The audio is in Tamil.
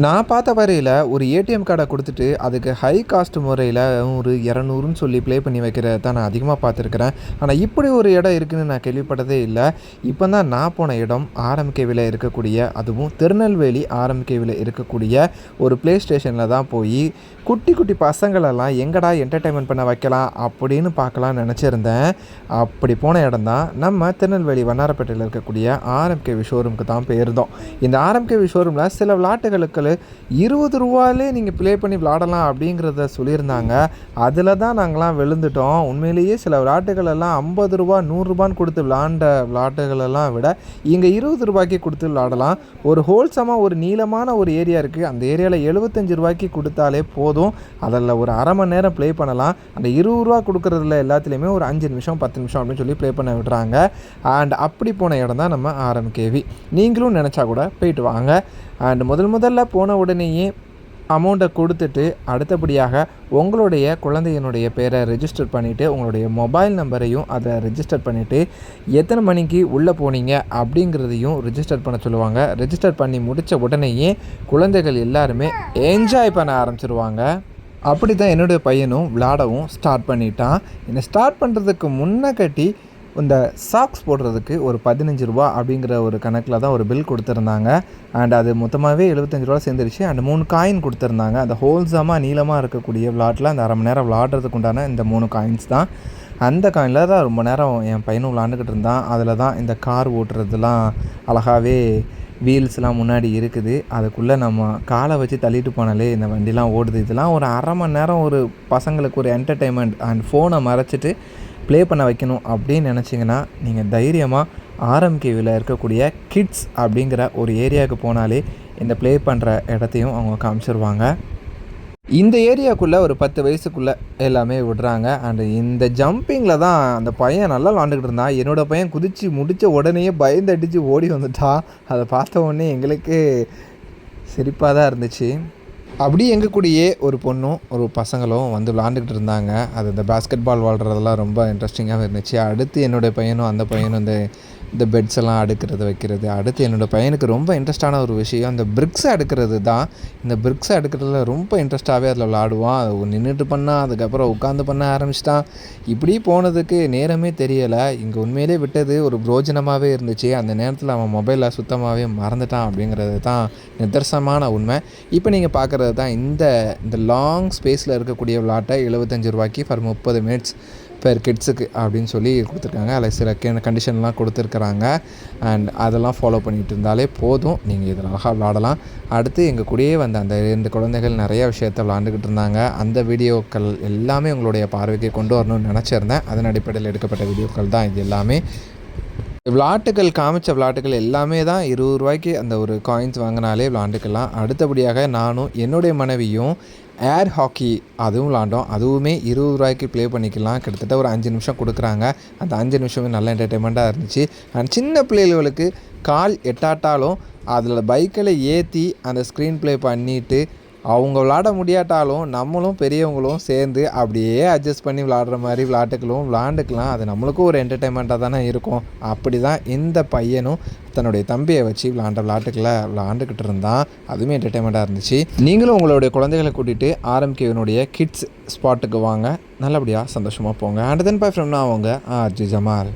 நான் பார்த்த வரையில ஒரு ஏடிஎம் கார்ட குடுத்துட்டு, அதுக்கு ஹை காஸ்ட் முறையில ஒரு 200ன்னு சொல்லி ப்ளே பண்ணி வைக்கிறத தான் நான் அதிகமா பார்த்துருக்கிறேன். ஆனா, இப்படி ஒரு இடம் இருக்குன்னு நான் கேள்விப்பட்டதே இல்ல. இப்ப தான் நான் போன இடம் ஆர்எம்கேவில இருக்கக்கூடிய, அதுவும் திருநெல்வேலி ஆர்எம்கேவில இருக்கக்கூடிய ஒரு ப்ளே ஸ்டேஷன்ல தான் போயி, குட்டி குட்டி பசங்களெல்லாம் எங்கடா என்டர்டெயின்மென்ட் பண்ண வைக்கலாம் அப்படின்னு பார்க்கலான்னு நெனச்சிருந்தேன். அப்படி போன இடம் தான் நம்ம திருநெல்வேலி வண்ணாரப்பேட்டையில இருக்கக்கூடிய ஆர்எம்கேவி ஷோரூமுக்கு தான் போயிருந்தோம். இந்த ஆர்எம்கேவி ஷோரூம்ல சில விளையாட்டுகளுக்கு ₹20 நீங்க ப்ளே பண்ணி விளையாடலாம் அப்படிங்கிறத சொல்லியிருந்தாங்க. அதில தான் நாங்கலாம் விழுந்துட்டோம். உண்மையிலேயே சில விளையாட்டுகள் எல்லாம் ₹50 ₹100ன்னு கொடுத்து விளையாண்ட விளையாட்டுகள் எல்லாம் விட இங்க ₹20க்கு கொடுத்து விளையாடலாம். ஒரு ஹோல்சமா ஒரு நீளமான ஒரு ஏரியா இருக்கு. அந்த ஏரியால ₹75க்கு கொடுத்தாலே போதும். அதில ஒரு 1/2 மணி நேரம் ப்ளே பண்ணலாம். அந்த ₹20 கொடுக்குறதுல எல்லாத்துலேயுமே ஒரு 5 நிமிஷம் 10 நிமிஷம் அப்படின்னு சொல்லி ப்ளே பண்ண விடுறாங்க. அண்ட் அப்படி போன இடம் தான் நம்ம ஆர்எம்கேவி. நீங்களும் நினச்சா கூட போயிட்டு வாங்க. அண்ட் முதல்ல போன உடனேயே அமௌண்ட்டை கொடுத்துட்டு, அடுத்தபடியாக உங்களுடைய குழந்தையினுடைய பேரை ரெஜிஸ்டர் பண்ணிவிட்டு, உங்களுடைய மொபைல் நம்பரையும் அதை ரெஜிஸ்டர் பண்ணிவிட்டு, எத்தனை மணிக்கு உள்ளே போனீங்க அப்படிங்கிறதையும் ரெஜிஸ்டர் பண்ண சொல்லுவாங்க. ரெஜிஸ்டர் பண்ணி முடித்த உடனேயே குழந்தைகள் எல்லாருமே என்ஜாய் பண்ண ஆரம்பிச்சிருவாங்க. அப்படி தான் என்னுடைய பையனும் விளையாடவும் ஸ்டார்ட் பண்ணிட்டான். என்னை ஸ்டார்ட் பண்ணுறதுக்கு முன்னக்கட்டி இந்த சாக்ஸ் போடுறதுக்கு ஒரு ₹15 அப்படிங்கிற ஒரு கணக்கில் தான் ஒரு பில் கொடுத்துருந்தாங்க. அண்ட் அது மொத்தமாகவே ₹75 சேர்ந்துருச்சு. அண்ட் 3 காயின் கொடுத்துருந்தாங்க. அந்த ஹோல்சமாக நீளமாக இருக்கக்கூடிய விளையாட்டில் அந்த 1/2 மணி நேரம் விளையாடுறதுக்கு உண்டான இந்த 3 காயின்ஸ் தான். அந்த காயினில் தான் ரொம்ப நேரம் என் பையனும் விளாண்டுக்கிட்டு இருந்தான். அதில் தான் இந்த கார் ஓட்டுறதுலாம் அழகாகவே வீல்ஸ்லாம் முன்னாடி இருக்குது. அதுக்குள்ளே நம்ம காலை வச்சு தள்ளிட்டு போனாலே இந்த வண்டிலாம் ஓடுது. இதெல்லாம் ஒரு 1/2 மணி நேரம் ஒரு பசங்களுக்கு ஒரு என்டர்டெயின்மெண்ட் அண்ட் ஃபோனை மறைச்சிட்டு ப்ளே பண்ண வைக்கணும் அப்படின்னு நினச்சிங்கன்னா, நீங்கள் தைரியமாக ஆர்எம்கேவியில் இருக்கக்கூடிய கிட்ஸ் அப்படிங்கிற ஒரு ஏரியாவுக்கு போனாலே இந்த ப்ளே பண்ணுற இடத்தையும் அவங்க காமிச்சிருவாங்க. இந்த ஏரியாக்குள்ளே ஒரு 10 வயசுக்குள்ளே எல்லாமே விடுறாங்க. அண்டு இந்த ஜம்பிங்கில் தான் அந்த பையன் நல்லா விளாண்டுக்கிட்டு இருந்தான். என்னோடய பையன் குதித்து முடித்த உடனேயே பயந்து அடித்து ஓடி வந்துட்டான். அதை பார்த்த உடனே எங்களுக்கு சிரிப்பாக தான் இருந்துச்சு. அப்படி எங்கள் கூடயே ஒரு பொண்ணும் ஒரு பசங்களும் வந்து விளாண்டுக்கிட்டு இருந்தாங்க. அது இந்த பேஸ்கெட் பால் விளாட்றதெல்லாம் ரொம்ப இன்ட்ரெஸ்டிங்காகவே இருந்துச்சு. அடுத்து என்னுடைய பையனும் அந்த பையனும் இந்த பெட்ஸ் எல்லாம் அடுக்கிறது வைக்கிறது. அடுத்து என்னோடய பையனுக்கு ரொம்ப இன்ட்ரெஸ்டான ஒரு விஷயம் இந்த பிரிக்ஸை அடுக்கிறது தான். இந்த பிரிக்ஸை அடுக்கிறதுல ரொம்ப இன்ட்ரெஸ்ட்டாகவே அதில் விளாடுவான். அது நின்றுட்டு பண்ணால், அதுக்கப்புறம் உட்காந்து பண்ண ஆரம்பிச்சிட்டான். இப்படி போனதுக்கு நேரமே தெரியலை. இங்கே உண்மையிலே விட்டது ஒரு பிரோஜனமாகவே இருந்துச்சு. அந்த நேரத்தில் அவன் மொபைலில் சுத்தமாகவே மறந்துட்டான் அப்படிங்கிறது தான் நிதர்சனமான உண்மை. இப்போ நீங்கள் பார்க்குறது தான் இந்த லாங் ஸ்பேஸில் இருக்கக்கூடிய விளாட்டை ₹75 ஃபார் 30 மினிட்ஸ் பெர் கிட்ஸுக்கு அப்படின்னு சொல்லி கொடுத்துருக்காங்க. அதில் சில கண்டிஷன்லாம் கொடுத்துருக்குறாங்க. அண்ட் அதெல்லாம் ஃபாலோ பண்ணிகிட்டு இருந்தாலே போதும், நீங்கள் இதில் அழகாக விளாடலாம். அடுத்து எங்கள் கூடயே வந்த அந்த 2 குழந்தைகள் நிறைய விஷயத்தை விளாண்டுக்கிட்டு இருந்தாங்க. அந்த வீடியோக்கள் எல்லாமே உங்களுடைய பார்வைக்கு கொண்டு வரணும்னு நினச்சிருந்தேன். அதன் அடிப்படையில் எடுக்கப்பட்ட வீடியோக்கள் தான் இது எல்லாமே. காமிச்ச விளையாட்டுகள் எல்லாமே தான் ₹20 அந்த ஒரு காயின்ஸ் வாங்கினாலே விளாண்டுக்கலாம். அடுத்தபடியாக நானும் என்னுடைய மனைவியும் ஏர் ஹாக்கி அதுவும் விளாண்டோம். அதுவுமே ₹20 ப்ளே பண்ணிக்கலாம். கிட்டத்தட்ட ஒரு 5 நிமிஷம் கொடுக்குறாங்க. அந்த 5 நிமிஷமே நல்ல என்டர்டெயின்மெண்ட்டாக இருந்துச்சு. அண்ட் சின்ன பிள்ளைகளுக்கு கால் எட்டாட்டாலும் அதில் பைக்கில் ஏற்றி அந்த ஸ்க்ரீன் ப்ளே பண்ணிவிட்டு அவங்க விளாட முடியாட்டாலும் நம்மளும் பெரியவங்களும் சேர்ந்து அப்படியே அட்ஜஸ்ட் பண்ணி விளாடுற மாதிரி விளாட்டுகளும் விளாண்டுக்கலாம். அது நம்மளுக்கும் ஒரு என்டர்டெயின்மெண்ட்டாக தானே இருக்கும். அப்படி தான் இந்த பையனும் தன்னுடைய தம்பியை வச்சு விளாட்டுக்களை விளாண்டுக்கிட்டு இருந்தான். அதுவுமே என்டர்டெயின்மெண்ட்டாக இருந்துச்சு. நீங்களும் உங்களுடைய குழந்தைகளை கூட்டிகிட்டு ஆர்எம்கேவினுடைய கிட்ஸ் ஸ்பாட்டுக்கு வாங்க. நல்லபடியாக சந்தோஷமாக போங்க. அண்ட் தென் பை ஃப்ரம் நான் அவங்க ஆர்ஜி ஜமால்.